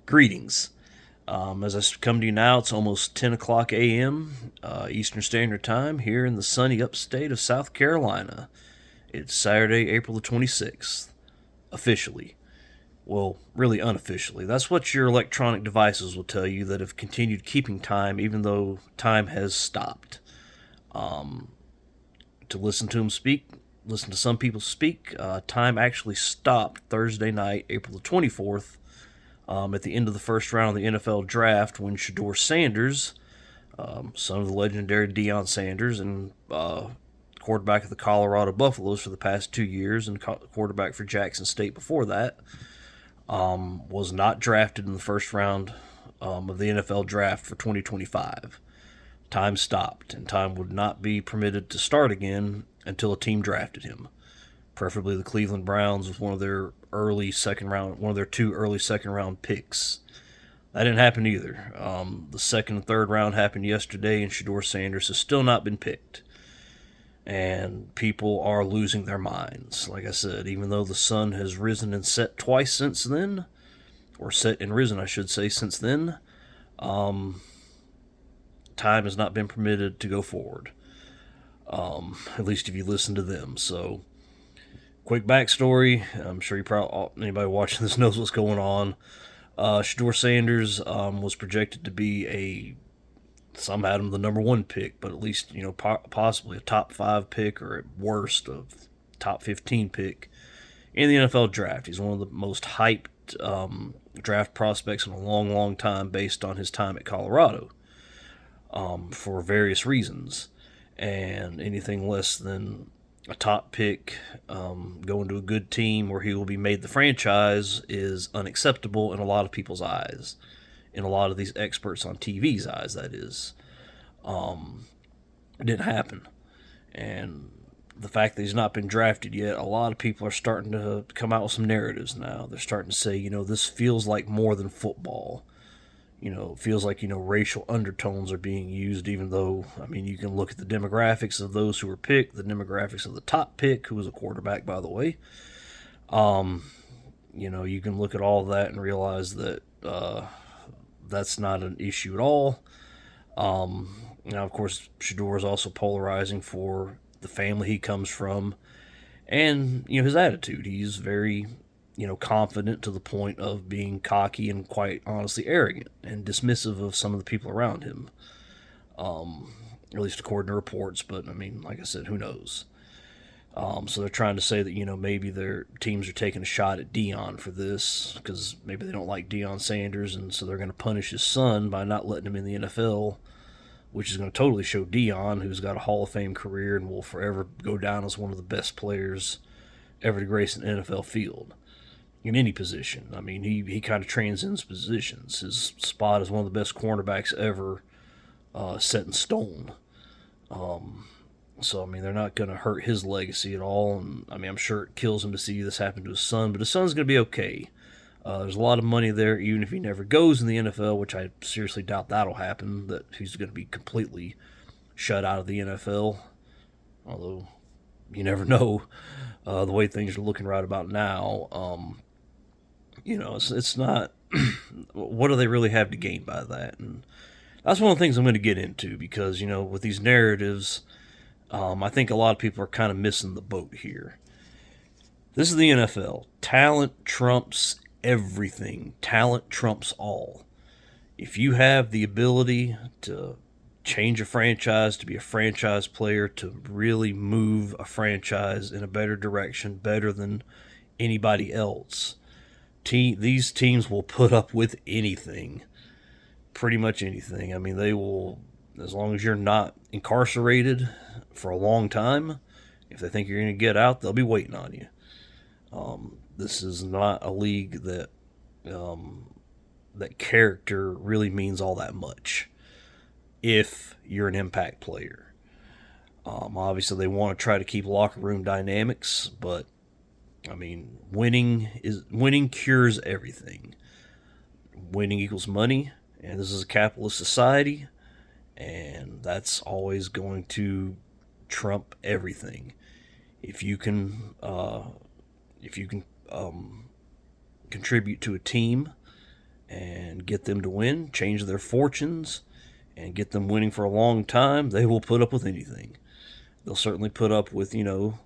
Greetings. As I come to you now, it's almost 10 o'clock a.m. Eastern Standard Time here in the sunny upstate of South Carolina. It's Saturday, April the 26th, officially. Well, really unofficially. That's what your electronic devices will tell you that have continued keeping time even though time has stopped. To listen to them speak, listen to some people speak, time actually stopped Thursday night, April the 24th, at the end of the first round of the NFL draft when Shedeur Sanders, son of the legendary Deion Sanders and quarterback of the Colorado Buffaloes for the past 2 years and quarterback for Jackson State before that, was not drafted in the first round of the NFL draft for 2025. Time stopped, and time would not be permitted to start again until a team drafted him, preferably the Cleveland Browns with one of their two early second round picks. That didn't happen either. The second and third round happened yesterday, and Shedeur Sanders has still not been picked. And people are losing their minds. Like I said, even though the sun has risen and set twice since then, or set and risen, I should say, since then, time has not been permitted to go forward. At least if you listen to them. So, quick backstory. I'm sure anybody watching this knows what's going on. Shedeur Sanders was projected to be some had him the number one pick, but at least possibly a top 5 pick or at worst a top 15 pick in the NFL draft. He's one of the most hyped draft prospects in a long, long time based on his time at Colorado, for various reasons. And anything less than a top pick going to a good team where he will be made the franchise is unacceptable in a lot of people's eyes. In a lot of these experts on TV's eyes, that is. It didn't happen. And the fact that he's not been drafted yet, a lot of people are starting to come out with some narratives now. They're starting to say, this feels like more than football. It feels like, racial undertones are being used, even though, you can look at the demographics of those who were picked, the demographics of the top pick, who was a quarterback, by the way. You can look at all that and realize that that's not an issue at all. Now, of course, Shedeur is also polarizing for the family he comes from and, his attitude. He's very confident to the point of being cocky and quite honestly arrogant and dismissive of some of the people around him. At least according to reports, but like I said, who knows? So they're trying to say that, maybe their teams are taking a shot at Deion for this because maybe they don't like Deion Sanders, and so they're going to punish his son by not letting him in the NFL, which is going to totally show Deion, who's got a Hall of Fame career and will forever go down as one of the best players ever to grace an NFL field in any position. He kind of transcends positions. His spot is one of the best cornerbacks ever set in stone. So, they're not going to hurt his legacy at all. And, I'm sure it kills him to see this happen to his son, but his son's going to be okay. There's a lot of money there, even if he never goes in the NFL, which I seriously doubt that'll happen, that he's going to be completely shut out of the NFL. Although, you never know the way things are looking right about now. It's not. What do they really have to gain by that? And that's one of the things I'm going to get into because, with these narratives, I think a lot of people are kind of missing the boat here. This is the NFL. Talent trumps everything. Talent trumps all. If you have the ability to change a franchise, to be a franchise player, to really move a franchise in a better direction, better than anybody else, these teams will put up with anything. Pretty much anything. They will, as long as you're not incarcerated for a long time, if they think you're going to get out, they'll be waiting on you. This is not a league that character really means all that much if you're an impact player. Obviously, they want to try to keep locker room dynamics, but winning cures everything. Winning equals money, and this is a capitalist society, and that's always going to trump everything. If you can contribute to a team and get them to win, change their fortunes, and get them winning for a long time, they will put up with anything. They'll certainly put up with,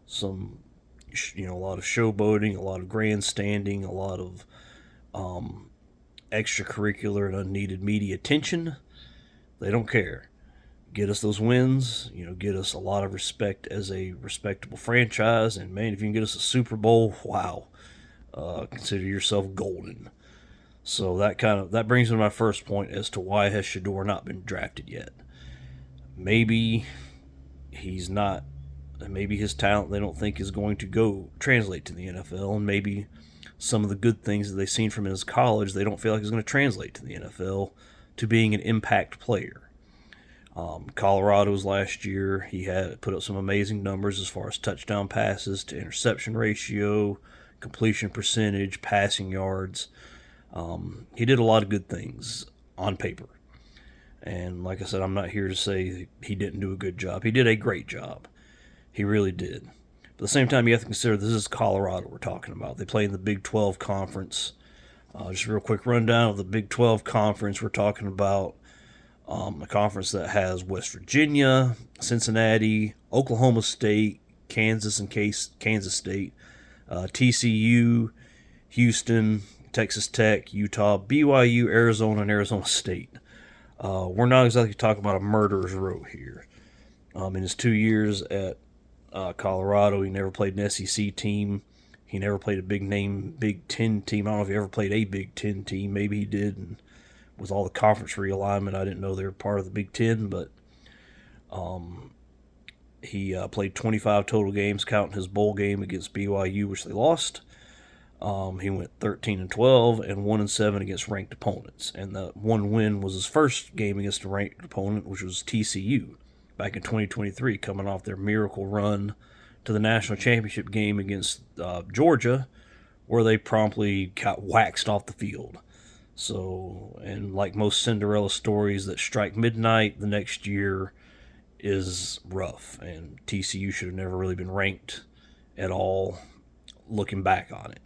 some, a lot of showboating, a lot of grandstanding, a lot of extracurricular and unneeded media attention. They don't care. Get us those wins, get us a lot of respect as a respectable franchise, and man, if you can get us a Super Bowl, wow, consider yourself golden. So that brings me to my first point as to why has Shedeur not been drafted yet. Maybe he's not. Maybe his talent they don't think is going to go translate to the NFL, and maybe some of the good things that they've seen from his college they don't feel like is going to translate to the NFL to being an impact player. Colorado's last year, he had put up some amazing numbers as far as touchdown passes to interception ratio, completion percentage, passing yards. He did a lot of good things on paper. And like I said, I'm not here to say he didn't do a good job. He did a great job. He really did. But at the same time, you have to consider this is Colorado we're talking about. They play in the Big 12 Conference. Just a real quick rundown of the Big 12 Conference. We're talking about a conference that has West Virginia, Cincinnati, Oklahoma State, Kansas and Kansas State, TCU, Houston, Texas Tech, Utah, BYU, Arizona, and Arizona State. We're not exactly talking about a murderer's row here. In his 2 years at Colorado, he never played an SEC team. He never played a big name Big Ten team. I don't know if he ever played a Big Ten team. Maybe he did. And with all the conference realignment, I didn't know they were part of the Big Ten. But he played 25 total games, counting his bowl game against BYU, which they lost. He went 13-12 and 1-7 against ranked opponents, and the one win was his first game against a ranked opponent, which was TCU back in 2023, coming off their miracle run to the national championship game against Georgia, where they promptly got waxed off the field. So, and like most Cinderella stories that strike midnight, the next year is rough, and TCU should have never really been ranked at all. Looking back on it,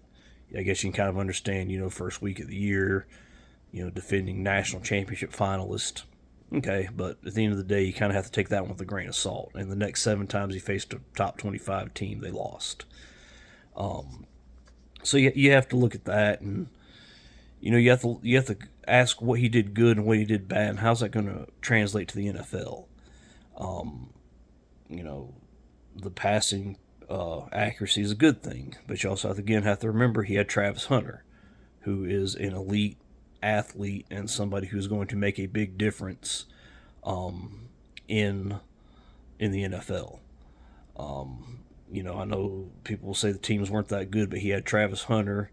I guess you can kind of understand, first week of the year, defending national championship finalist. Okay, but at the end of the day, you kind of have to take that one with a grain of salt. And the next 7 times he faced a top 25 team, they lost. So you have to look at that, and you have to ask what he did good and what he did bad, and how's that going to translate to the NFL? The passing accuracy is a good thing, but you also have to remember he had Travis Hunter, who is an elite athlete and somebody who's going to make a big difference in the NFL. I know people will say the teams weren't that good, but he had Travis Hunter.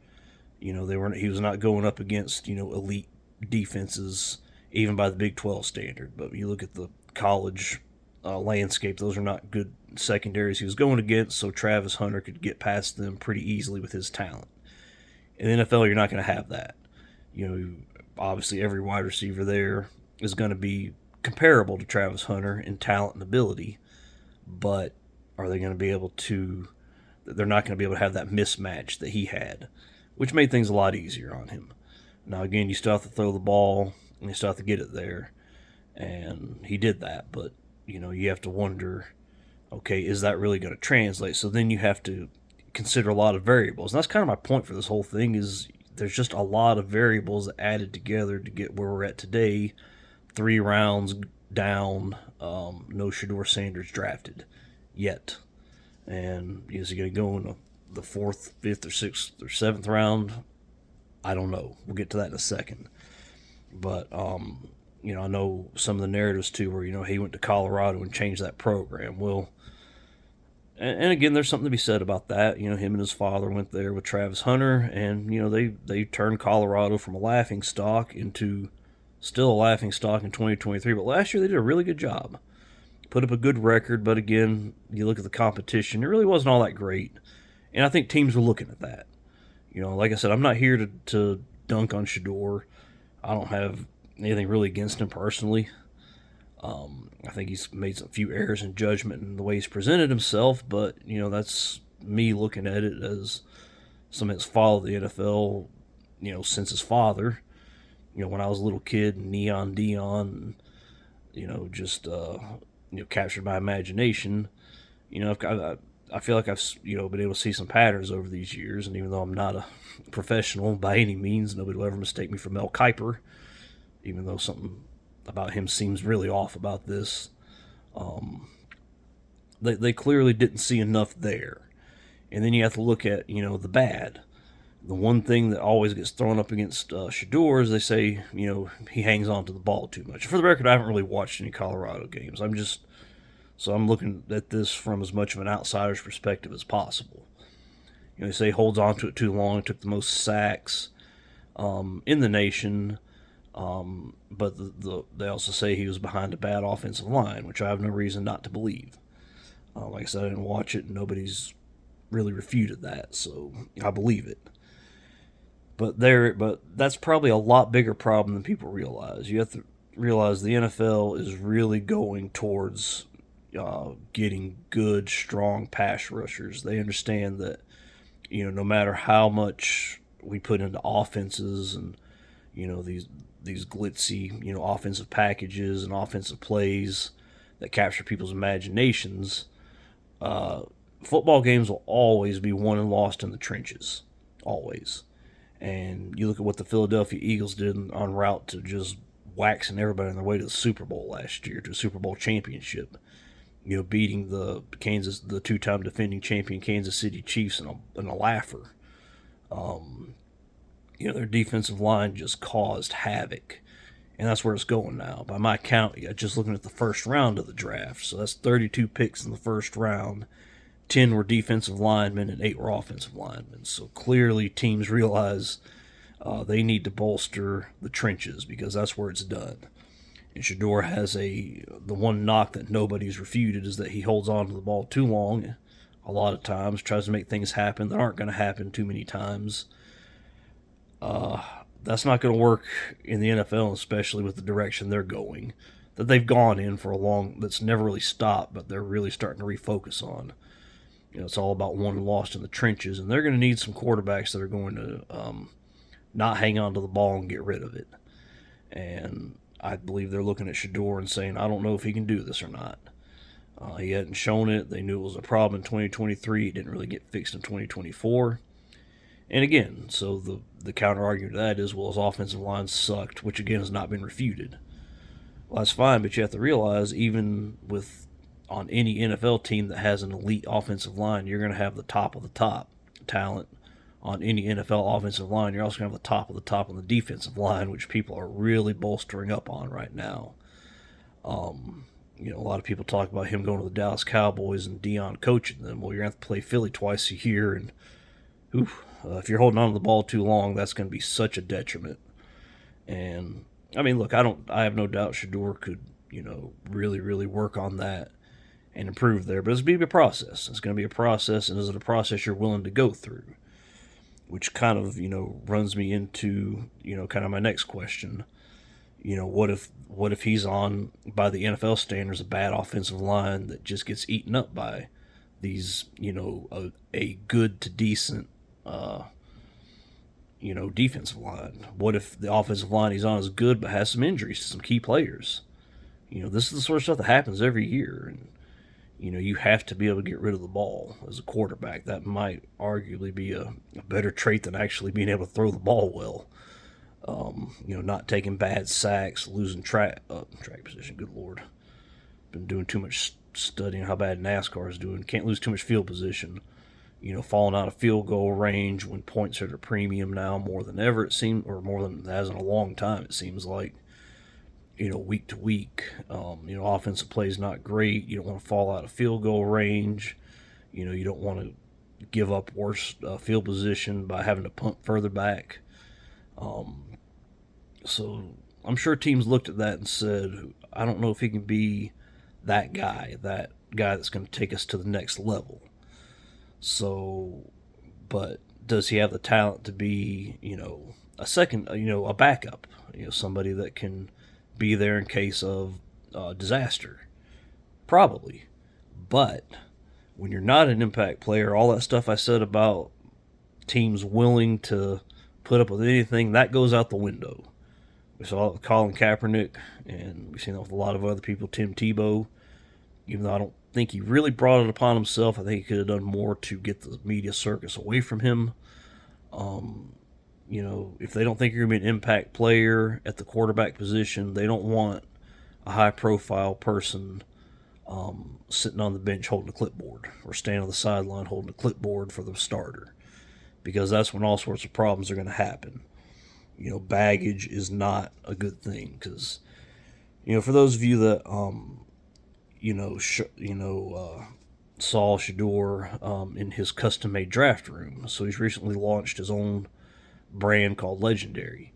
He was not going up against elite defenses even by the Big 12 standard. But you look at the college landscape, those are not good secondaries he was going against, so Travis Hunter could get past them pretty easily with his talent. In the NFL, you're not going to have that. Obviously every wide receiver there is going to be comparable to Travis Hunter in talent and ability, but are they going to be able to? They're not going to be able to have that mismatch that he had, which made things a lot easier on him. Now again, you still have to throw the ball and you still have to get it there, and he did that, but you have to wonder, okay, is that really going to translate? So then you have to consider a lot of variables. And that's kind of my point for this whole thing is there's just a lot of variables added together to get where we're at today. 3 rounds down, no Shedeur Sanders drafted yet. And is he going to go in the 4th, 5th, or 6th, or 7th round? I don't know. We'll get to that in a second. But I know some of the narratives too where, he went to Colorado and changed that program. Well, and again, there's something to be said about that. Him and his father went there with Travis Hunter, and, they turned Colorado from a laughing stock into still a laughing stock in 2023. But last year they did a really good job. Put up a good record, but again, you look at the competition, it really wasn't all that great. And I think teams were looking at that. Like I said, I'm not here to dunk on Shedeur. I don't have anything really against him personally. I think he's made a few errors in judgment in the way he's presented himself, but, that's me looking at it as somebody that's followed the NFL, since his father. when I was a little kid, Neon Dion, just captured my imagination. I feel like I've been able to see some patterns over these years, and even though I'm not a professional by any means, nobody will ever mistake me for Mel Kiper, even though something about him seems really off about this. They clearly didn't see enough there, and then you have to look at the bad. The one thing that always gets thrown up against Shedeur is they say he hangs on to the ball too much. For the record, I haven't really watched any Colorado games. I'm looking at this from as much of an outsider's perspective as possible. They say he holds on to it too long. Took the most sacks in the nation, but they also say he was behind a bad offensive line, which I have no reason not to believe. Like I said, I didn't watch it, and nobody's really refuted that, so I believe it. But that's probably a lot bigger problem than people realize. You have to realize the NFL is really going towards getting good, strong pass rushers. They understand that no matter how much we put into offenses and these glitzy offensive packages and offensive plays that capture people's imaginations, football games will always be won and lost in the trenches, always. And you look at what the Philadelphia Eagles did en route to just waxing everybody on their way to the Super Bowl last year, to a Super Bowl championship. Beating the two-time defending champion Kansas City Chiefs in a laugher. Their defensive line just caused havoc, and that's where it's going now. By my count, just looking at the first round of the draft, so that's 32 picks in the first round. 10 were defensive linemen and 8 were offensive linemen. So clearly teams realize they need to bolster the trenches because that's where it's done. And Shedeur has the one knock that nobody's refuted is that he holds on to the ball too long a lot of times, tries to make things happen that aren't going to happen too many times. That's not going to work in the NFL, especially with the direction they're going, that they've gone in for that's never really stopped, but they're really starting to refocus on. It's all about won and lost in the trenches, and they're going to need some quarterbacks that are going to not hang on to the ball and get rid of it. And I believe they're looking at Shedeur and saying, I don't know if he can do this or not. He hadn't shown it. They knew it was a problem in 2023. It didn't really get fixed in 2024. And again, so the counter argument to that is, well, his offensive line sucked, which again has not been refuted. Well, that's fine, but you have to realize even on any NFL team that has an elite offensive line, you're going to have the top of the top talent on any NFL offensive line. You're also going to have the top of the top on the defensive line, which people are really bolstering up on right now. A lot of people talk about him going to the Dallas Cowboys and Dion coaching them. Well, you're going to have to play Philly twice a year, and if you're holding on to the ball too long, that's going to be such a detriment. And I mean, look, I have no doubt Shedeur could, really, really work on that and improve there. But it's going to be a process. It's going to be a process, and is it a process you're willing to go through? Which kind of, runs me into, kind of my next question. What if he's on, by the NFL standards, a bad offensive line that just gets eaten up by these, a good to decent, defensive line? What if the offensive line he's on is good but has some injuries to some key players? This is the sort of stuff that happens every year, and you have to be able to get rid of the ball as a quarterback. That might arguably be a better trait than actually being able to throw the ball well. Not taking bad sacks, losing track position. Good Lord. Been doing too much studying how bad NASCAR is doing. Can't lose too much field position. Falling out of field goal range when points are at a premium now more than ever, it seems, or more than it has in a long time, it seems like. Week to week. Offensive play is not great. You don't want to fall out of field goal range. You don't want to give up worse field position by having to punt further back. So I'm sure teams looked at that and said, I don't know if he can be that guy that's going to take us to the next level. So, but does he have the talent to be, a second, a backup, somebody that can be there in case of disaster? Probably. But when you're not an impact player, all that stuff I said about teams willing to put up with anything, that goes out the window. We saw it with Colin Kaepernick, and we've seen it with a lot of other people. Tim Tebow, even though I don't think he really brought it upon himself, I think he could have done more to get the media circus away from him. If they don't think you're going to be an impact player at the quarterback position, they don't want a high profile person sitting on the bench holding a clipboard or standing on the sideline holding a clipboard for the starter, because that's when all sorts of problems are going to happen. Baggage is not a good thing because, for those of you that, saw Shedeur in his custom made draft room. So he's recently launched his own brand called Legendary.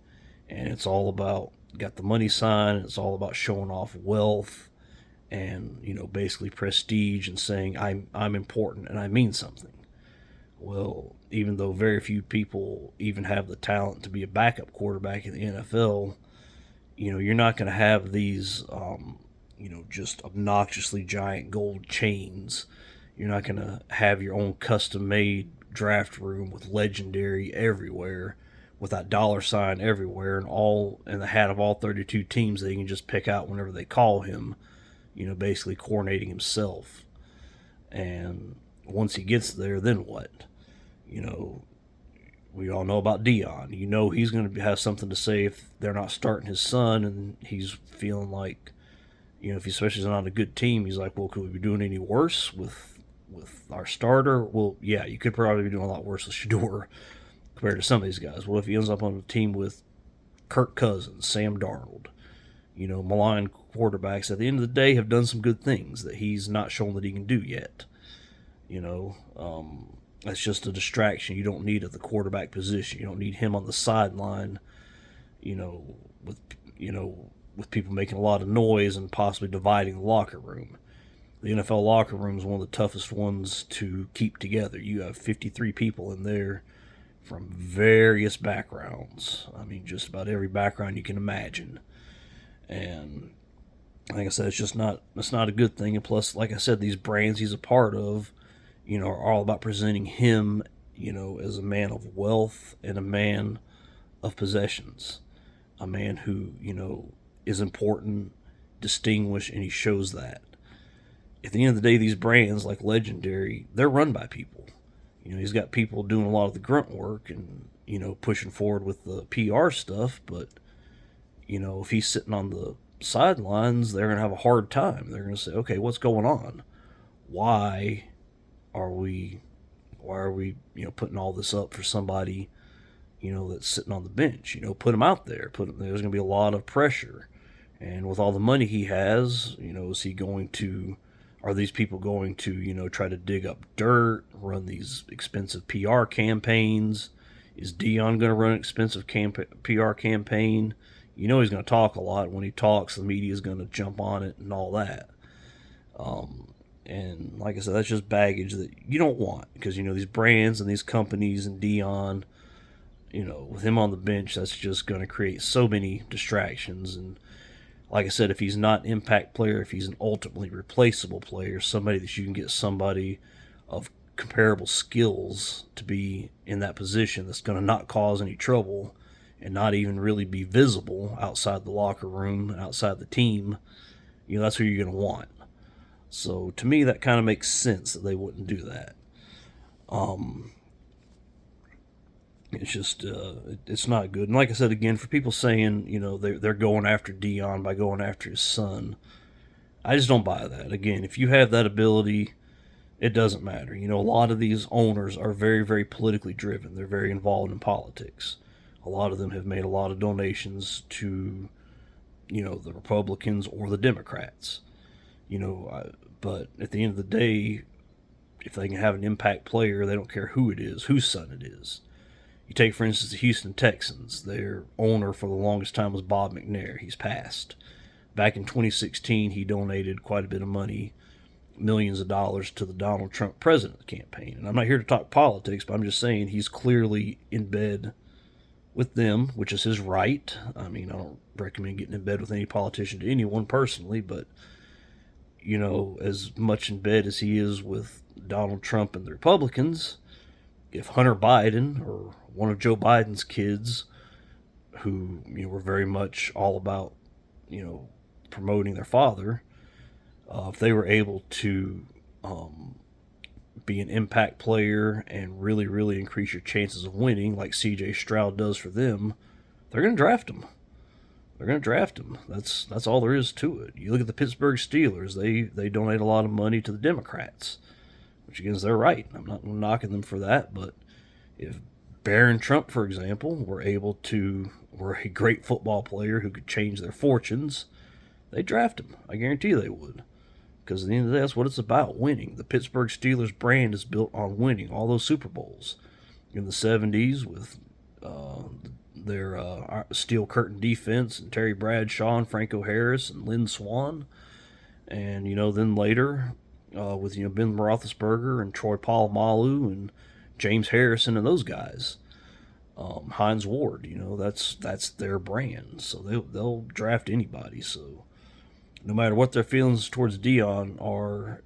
And it's all about, got the money sign, and it's all about showing off wealth and, basically prestige and saying, I'm important and I mean something. Well, even though very few people even have the talent to be a backup quarterback in the NFL, you're not going to have these, just obnoxiously giant gold chains. You're not going to have your own custom made draft room with Legendary everywhere, with that dollar sign everywhere, and all in the hat of all 32 teams that he can just pick out whenever they call him, basically coordinating himself. And once he gets there, then what? We all know about Dion. He's going to have something to say if they're not starting his son, and he's feeling like, if he especially is on a good team, he's like, well, could we be doing any worse with our starter? Well, yeah, you could probably be doing a lot worse with Shedeur compared to some of these guys. Well, if he ends up on a team with Kirk Cousins, Sam Darnold, maligned quarterbacks, at the end of the day have done some good things that he's not shown that he can do yet. That's just a distraction you don't need at the quarterback position. You don't need him on the sideline, with with people making a lot of noise and possibly dividing the locker room. The NFL locker room is one of the toughest ones to keep together. You have 53 people in there from various backgrounds. I mean, just about every background you can imagine. And like I said, it's not a good thing. And plus, like I said, these brands he's a part of, are all about presenting him, as a man of wealth and a man of possessions. A man who, is important, distinguished, and he shows that. At the end of the day, these brands like Legendary, they're run by people. He's got people doing a lot of the grunt work and, pushing forward with the PR stuff, but, if he's sitting on the sidelines, they're going to have a hard time. They're going to say, okay, what's going on? Why are we, putting all this up for somebody, that's sitting on the bench? Put him out there. There's going to be a lot of pressure. And with all the money he has, are these people going to, try to dig up dirt, run these expensive PR campaigns? Is Dion going to run an expensive PR campaign? He's going to talk a lot. When he talks, the media is going to jump on it and all that. And like I said, that's just baggage that you don't want because, these brands and these companies and Dion, with him on the bench, that's just going to create so many distractions. And like I said, if he's not an impact player, if he's an ultimately replaceable player, somebody that you can get somebody of comparable skills to be in that position that's going to not cause any trouble and not even really be visible outside the locker room and outside the team, that's who you're going to want. So to me, that kind of makes sense that they wouldn't do that. It's just, it's not good. And like I said, again, for people saying, they're going after Dion by going after his son, I just don't buy that. Again, if you have that ability, it doesn't matter. A lot of these owners are very, very politically driven. They're very involved in politics. A lot of them have made a lot of donations to, the Republicans or the Democrats. But at the end of the day, if they can have an impact player, they don't care who it is, whose son it is. You take, for instance, the Houston Texans. Their owner for the longest time was Bob McNair. He's passed. Back in 2016, he donated quite a bit of money, millions of dollars, to the Donald Trump president campaign. And I'm not here to talk politics, but I'm just saying he's clearly in bed with them, which is his right. I mean, I don't recommend getting in bed with any politician to anyone personally, but, as much in bed as he is with Donald Trump and the Republicans, if Hunter Biden or one of Joe Biden's kids who were very much all about promoting their father. If they were able to be an impact player and really, really increase your chances of winning, like C.J. Stroud does for them, they're going to draft him. They're going to draft him. That's all there is to it. You look at the Pittsburgh Steelers; they donate a lot of money to the Democrats, which again is their right. I'm not knocking them for that, but if Barron Trump, for example, were a great football player who could change their fortunes, they'd draft him. I guarantee you they would. Because at the end of the day, that's what it's about, winning. The Pittsburgh Steelers brand is built on winning. All those Super Bowls in the 70s with their steel curtain defense and Terry Bradshaw and Franco Harris and Lynn Swann. And, then later with, Ben Roethlisberger and Troy Polamalu and James Harrison and those guys. Hines Ward, that's their brand. So they'll draft anybody. So no matter what their feelings towards Dion are,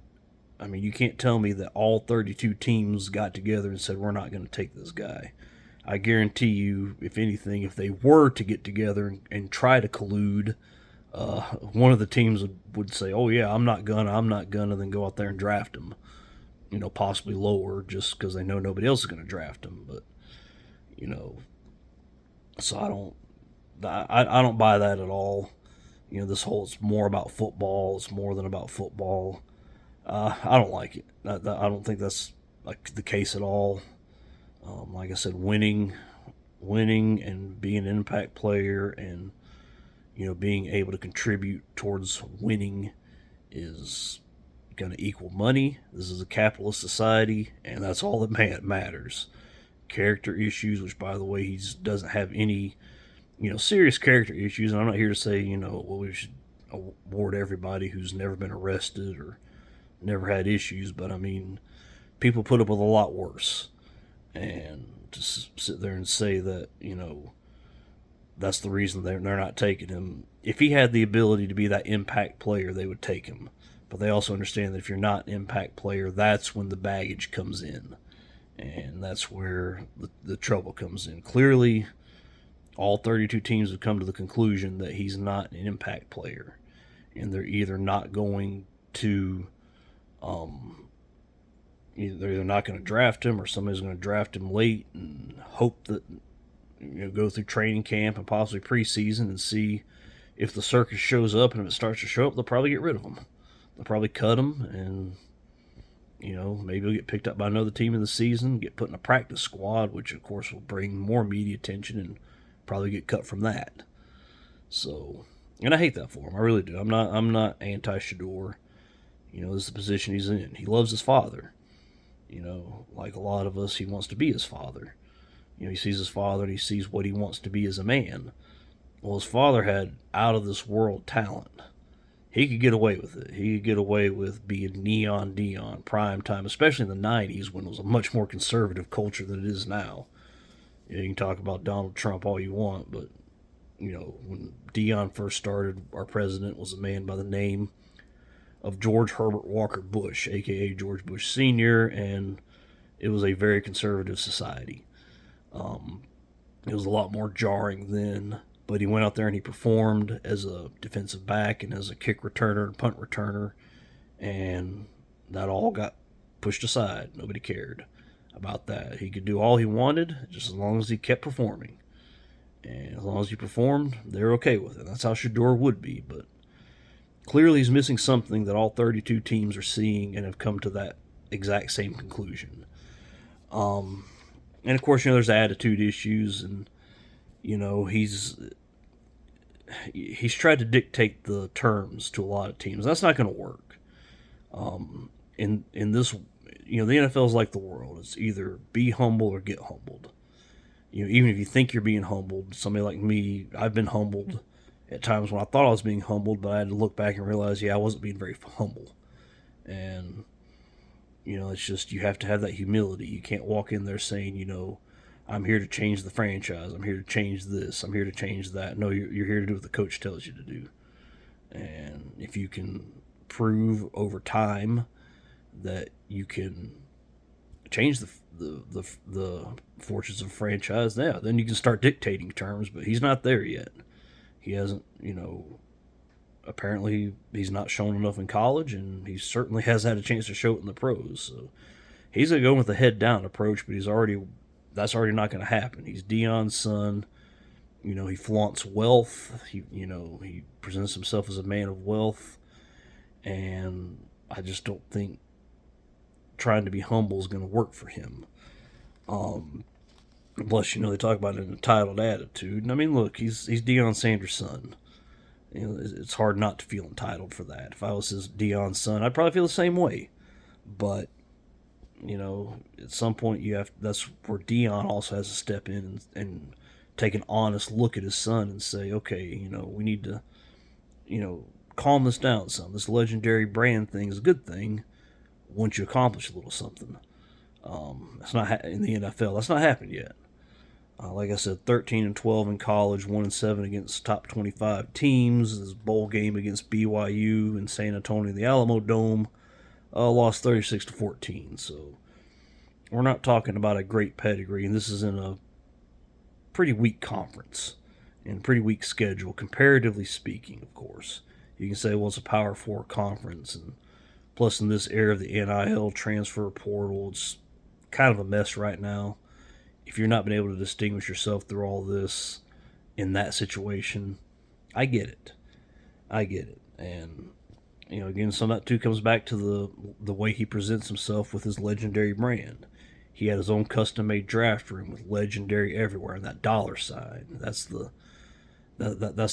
I mean, you can't tell me that all 32 teams got together and said, we're not going to take this guy. I guarantee you, if anything, if they were to get together and try to collude, one of the teams would say, oh, yeah, I'm not gonna, then go out there and draft him. Possibly lower just because they know nobody else is going to draft him. But, so I don't buy that at all. This whole it's more about football. It's more than about football. I don't like it. I don't think that's like the case at all. Like I said, winning, and being an impact player, and being able to contribute towards winning is going to equal money. This is a capitalist society, and that's all that matters. Character issues, which by the way, he doesn't have any serious character issues, and I'm not here to say, well, we should award everybody who's never been arrested or never had issues, but I mean, people put up with a lot worse. And to sit there and say that, that's the reason they're not taking him. If he had the ability to be that impact player, they would take him. But they also understand that if you're not an impact player, that's when the baggage comes in. And that's where the trouble comes in. Clearly, all 32 teams have come to the conclusion that he's not an impact player. And they're either not going to, they're either not going to draft him, or somebody's going to draft him late and hope that, go through training camp and possibly preseason and see if the circus shows up. And if it starts to show up, they'll probably get rid of him. They'll probably cut him, and maybe he'll get picked up by another team in the season, get put in a practice squad, which of course will bring more media attention and probably get cut from that. So, and I hate that for him. I really do. I'm not anti-Shedeur. This is the position he's in. He loves his father. Like a lot of us, he wants to be his father. He sees his father and he sees what he wants to be as a man. Well, his father had out-of-this-world talent. He could get away with it. He could get away with being neon Dion, prime time, especially in the 90s when it was a much more conservative culture than it is now. You can talk about Donald Trump all you want, but, when Dion first started, our president was a man by the name of George Herbert Walker Bush, a.k.a. George Bush Sr., and it was a very conservative society. It was a lot more jarring then, but he went out there and he performed as a defensive back and as a kick returner and punt returner, and that all got pushed aside. Nobody cared about that. He could do all he wanted just as long as he kept performing. And as long as he performed, they're okay with it. That's how Shedeur would be, but clearly he's missing something that all 32 teams are seeing and have come to that exact same conclusion. And of course, there's attitude issues, and he's tried to dictate the terms to a lot of teams. That's not going to work. In this, the NFL is like the world. It's either be humble or get humbled. Even if you think you're being humbled, somebody like me, I've been humbled at times when I thought I was being humbled, but I had to look back and realize, I wasn't being very humble. And it's just, you have to have that humility. You can't walk in there saying, I'm here to change the franchise. I'm here to change this. I'm here to change that. No, you're here to do what the coach tells you to do. And if you can prove over time that you can change the fortunes of a franchise. Now, then you can start dictating terms, but he's not there yet. He hasn't, apparently he's not shown enough in college, and he certainly hasn't had a chance to show it in the pros. So he's gonna go with a head down approach, but that's already not going to happen. He's Deion's son. He flaunts wealth. He presents himself as a man of wealth, and I just don't think trying to be humble is going to work for him. Plus, they talk about an entitled attitude, and I mean, look, he's Deion Sanders' son. It's hard not to feel entitled for that. If I was his Deion's son, I'd probably feel the same way. But at some point that's where Deion also has to step in and take an honest look at his son and say, okay, we need to, calm this down some. This legendary brand thing is a good thing once you accomplish a little something. It's not in the NFL. That's not happened yet. Like I said, 13-12 in college, 1-7 against top 25 teams. His bowl game against BYU in San Antonio, the Alamo Dome, lost 36-14. So we're not talking about a great pedigree, and this is in a pretty weak conference and pretty weak schedule, comparatively speaking. Of course, you can say, well, it's a Power 4 conference, and plus in this era of the NIL transfer portal, it's kind of a mess right now. If you're not been able to distinguish yourself through all this in that situation, I get it. And again, some of that too comes back to the way he presents himself with his legendary brand. He had his own custom-made draft room with legendary everywhere, and that dollar sign. That's the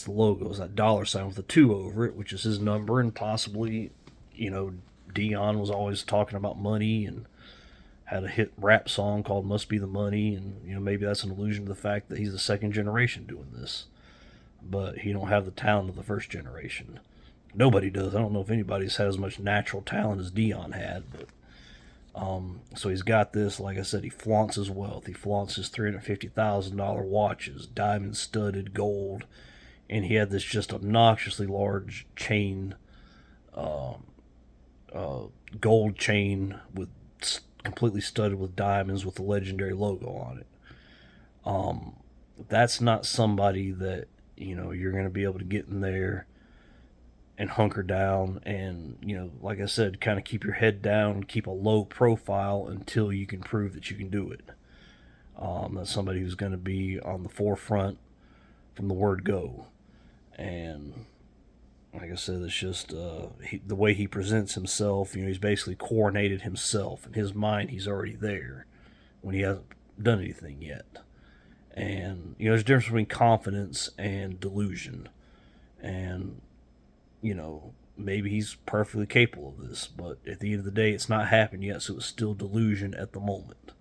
logo. Is that dollar sign with a 2 over it, which is his number, and possibly, Deion was always talking about money and had a hit rap song called "Must Be the Money," and maybe that's an allusion to the fact that he's the second generation doing this, but he don't have the talent of the first generation. Nobody does. I don't know if anybody's had as much natural talent as Deion had, but so he's got this. Like I said, he flaunts his wealth. He flaunts his $350,000 watches, diamond studded gold, and he had this just obnoxiously large chain, gold chain with completely studded with diamonds with the legendary logo on it. That's not somebody that you're going to be able to get in there and hunker down and like I said, kind of keep your head down, keep a low profile until you can prove that you can do it. That's somebody who's going to be on the forefront from the word go. And like I said, it's just the way he presents himself. He's basically coronated himself. In his mind, he's already there when he hasn't done anything yet. And there's a difference between confidence and delusion. And maybe he's perfectly capable of this, but at the end of the day, it's not happened yet, so it's still delusion at the moment.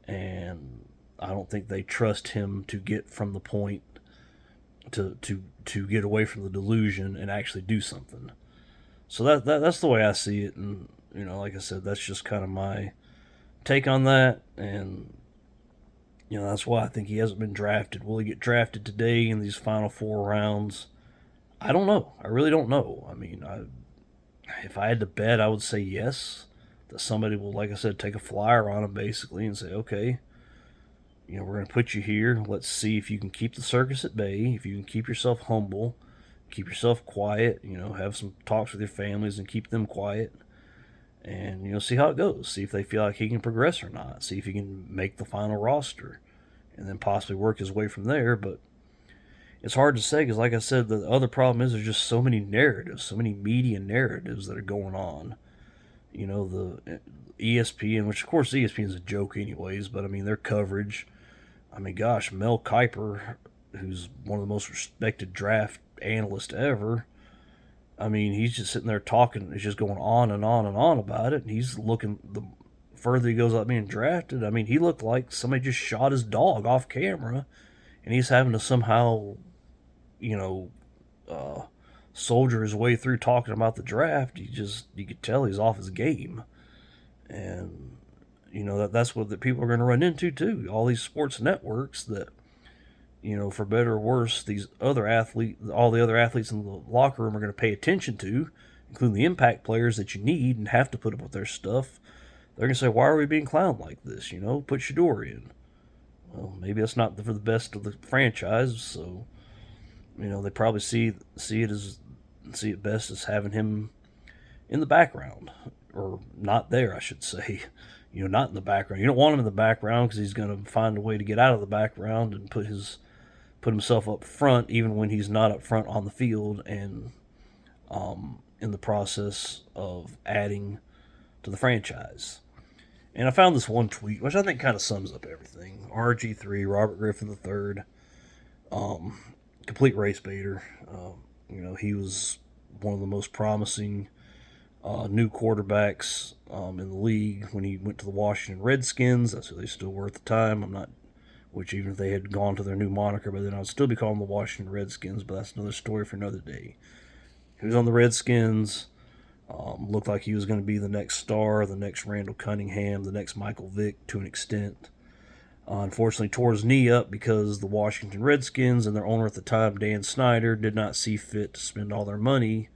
And I don't think they trust him to get from the point to get away from the delusion and actually do something. So that's the way I see it, and like I said, that's just kind of my take on that, and that's why I think he hasn't been drafted. Will he get drafted today in these final 4 rounds? I don't know. I really don't know. I mean, if I had to bet, I would say yes. That somebody will, like I said, take a flyer on him basically and say, okay, we're going to put you here. Let's see if you can keep the circus at bay, if you can keep yourself humble, keep yourself quiet, have some talks with your families and keep them quiet. And, see how it goes. See if they feel like he can progress or not. See if he can make the final roster. And then possibly work his way from there. But it's hard to say because, like I said, the other problem is there's just so many narratives, so many media narratives that are going on. The ESPN, which of course ESPN is a joke anyways, but I mean their coverage. I mean, gosh, Mel Kiper, who's one of the most respected draft analysts ever. I mean, he's just sitting there talking. He's just going on and on and on about it. And he's looking, the further he goes out being drafted, I mean, he looked like somebody just shot his dog off camera. And he's having to somehow, soldier his way through talking about the draft. You could tell he's off his game. And, that's what the people are going to run into too. All these sports networks that, for better or worse, all the other athletes in the locker room are going to pay attention to, including the impact players that you need and have to put up with their stuff. they're going to say, why are we being clowned like this? Put Shedeur in. Well, maybe that's not for the best of the franchise, so they probably see it best as having him in the background, or not there, I should say. Not in the background. You don't want him in the background because he's going to find a way to get out of the background and put himself up front, even when he's not up front on the field, and in the process of adding to the franchise. And I found this one tweet, which I think kind of sums up everything. RG3, Robert Griffin III, complete race baiter. He was one of the most promising new quarterbacks in the league when he went to the Washington Redskins. That's who they still were at the time. Which even if they had gone to their new moniker by then, I would still be calling them the Washington Redskins, but that's another story for another day. He was on the Redskins. Looked like he was going to be the next star, the next Randall Cunningham, the next Michael Vick to an extent. Unfortunately, tore his knee up because the Washington Redskins and their owner at the time, Dan Snyder, did not see fit to spend all their money.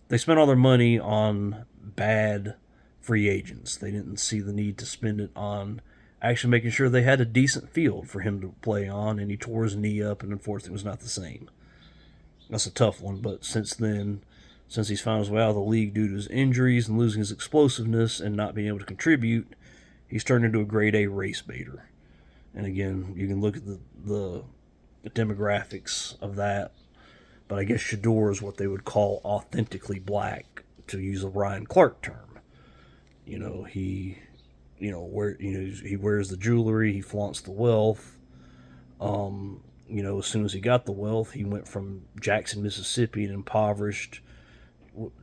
They spent all their money on bad free agents. They didn't see the need to spend it on actually making sure they had a decent field for him to play on, and he tore his knee up, and unfortunately it was not the same. That's a tough one, but since then, since he's found his way out of the league due to his injuries and losing his explosiveness and not being able to contribute, he's turned into a grade A race baiter. And again, you can look at the demographics of that, but I guess Shedeur is what they would call authentically black, to use a Ryan Clark term. He wears the jewelry, he flaunts the wealth. As soon as he got the wealth, he went from Jackson, Mississippi, an impoverished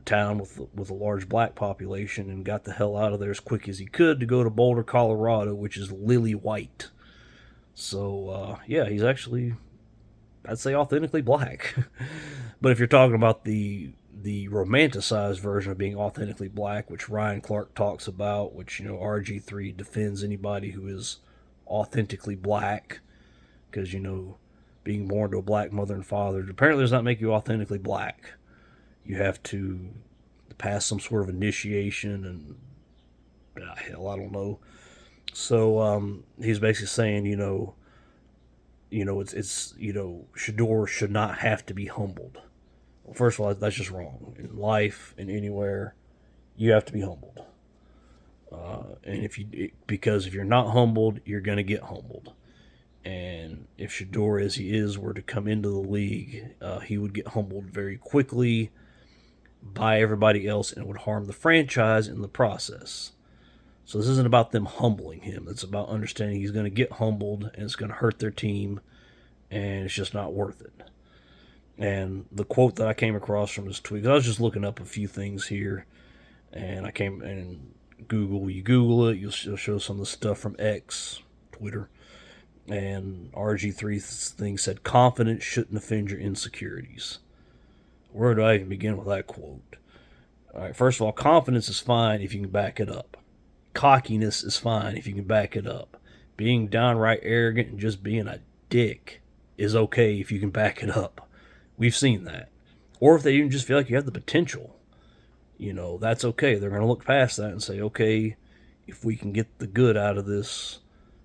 town with a large black population, and got the hell out of there as quick as he could to go to Boulder, Colorado, which is lily white. So, he's actually, I'd say, authentically black. But if you're talking about the romanticized version of being authentically black, which Ryan Clark talks about, which, RG3 defends anybody who is authentically black, because, being born to a black mother and father apparently does not make you authentically black. You have to pass some sort of initiation, and hell, I don't know. So he's basically saying, Shedeur should not have to be humbled. Well, first of all, that's just wrong. In life and anywhere, you have to be humbled. Because if you're not humbled, you're going to get humbled. And if Shedeur, as he is, were to come into the league, he would get humbled very quickly by everybody else, and it would harm the franchise in the process. So this isn't about them humbling him. It's about understanding he's going to get humbled, and it's going to hurt their team, and it's just not worth it. And the quote that I came across from this tweet, I was just looking up a few things here, and I came and you Google it, you'll show some of the stuff from X, Twitter, and RG3's thing said, confidence shouldn't offend your insecurities. Where do I even begin with that quote? All right, first of all, confidence is fine if you can back it up. Cockiness is fine if you can back it up. Being downright arrogant and just being a dick is okay if you can back it up. We've seen that. Or if they even just feel like you have the potential, that's okay. They're going to look past that and say, okay, if we can get the good out of this,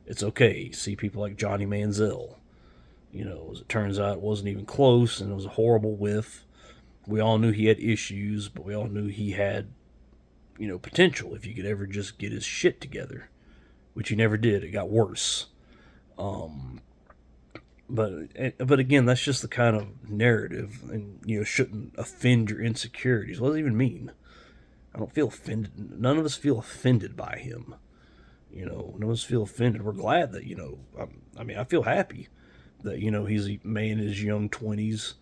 it's okay. See people like Johnny Manziel. As it turns out, it wasn't even close, and it was a horrible whiff. We all knew he had issues, but we all knew he had, potential if you could ever just get his shit together, which he never did. It got worse. But again, that's just the kind of narrative, and shouldn't offend your insecurities. What does it even mean? I don't feel offended. None of us feel offended by him. None of us feel offended. We're glad that I feel happy that he's a man in his young 20s,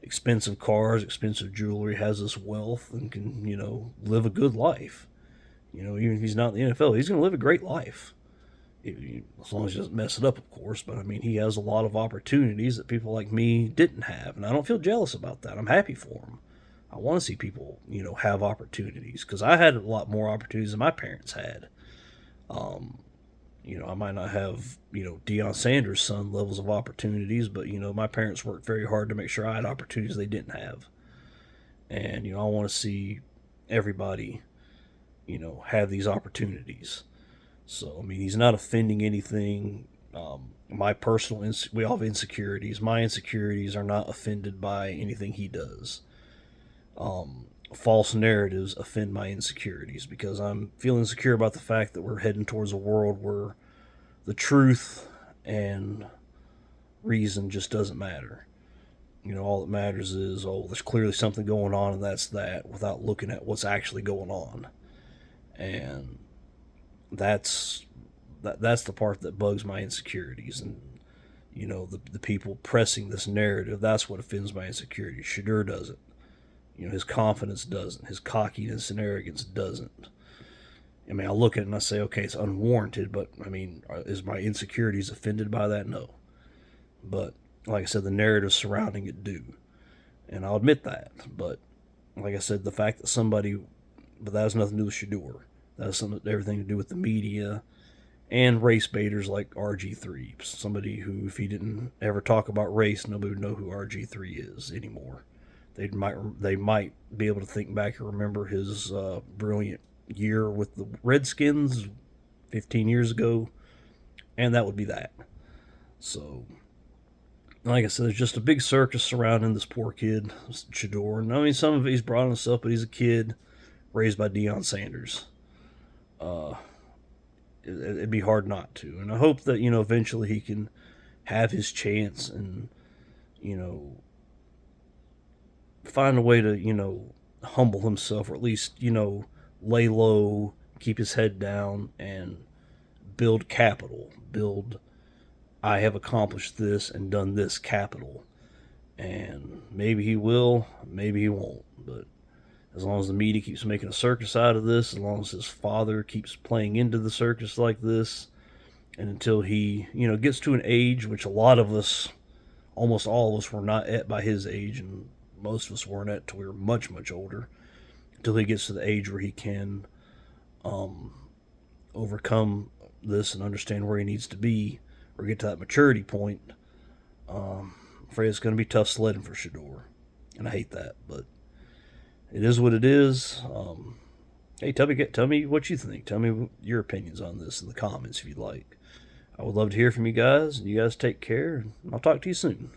expensive cars, expensive jewelry, has this wealth, and can live a good life. Even if he's not in the NFL, he's going to live a great life. As long as he doesn't mess it up, of course. But he has a lot of opportunities that people like me didn't have, and I don't feel jealous about that. I'm happy for him. I want to see people, have opportunities, because I had a lot more opportunities than my parents had. I might not have, Deion Sanders' son levels of opportunities, but, my parents worked very hard to make sure I had opportunities they didn't have. And, I want to see everybody, have these opportunities. So, I mean, he's not offending anything. My personal, we all have insecurities. My insecurities are not offended by anything he does. False narratives offend my insecurities because I'm feeling insecure about the fact that we're heading towards a world where the truth and reason just doesn't matter. All that matters is, oh, there's clearly something going on, and that's that, without looking at what's actually going on. And that's that's the part that bugs my insecurities. And the people pressing this narrative, that's what offends my insecurities. Shedeur doesn't. His confidence doesn't. His cockiness and arrogance doesn't. I mean, I look at it and I say, okay, it's unwarranted, but I mean, is my insecurities offended by that? No. But like I said, the narrative surrounding it do. And I'll admit that. But like I said, the fact that but that has nothing to do with Shedeur. That has everything to do with the media and race baiters like RG3. Somebody who, if he didn't ever talk about race, nobody would know who RG3 is anymore. They might be able to think back and remember his brilliant year with the Redskins 15 years ago, and that would be that. So, like I said, there's just a big circus surrounding this poor kid, Shedeur. And I mean, some of it he's brought on himself, but he's a kid raised by Shedeur Sanders. It'd be hard not to. And I hope that, eventually he can have his chance and, find a way to, humble himself, or at least, lay low, keep his head down, and build capital. Build, I have accomplished this and done this capital. And maybe he will, maybe he won't. But as long as the media keeps making a circus out of this, as long as his father keeps playing into the circus like this, and until he, gets to an age which a lot of us, almost all of us, were not at by his age, and most of us weren't at till we were much, much older, until he gets to the age where he can overcome this and understand where he needs to be, or get to that maturity point. I'm afraid it's going to be tough sledding for Shedeur, and I hate that, but it is what it is. Hey, tell me what you think. Tell me your opinions on this in the comments if you'd like. I would love to hear from you guys. You guys take care, and I'll talk to you soon.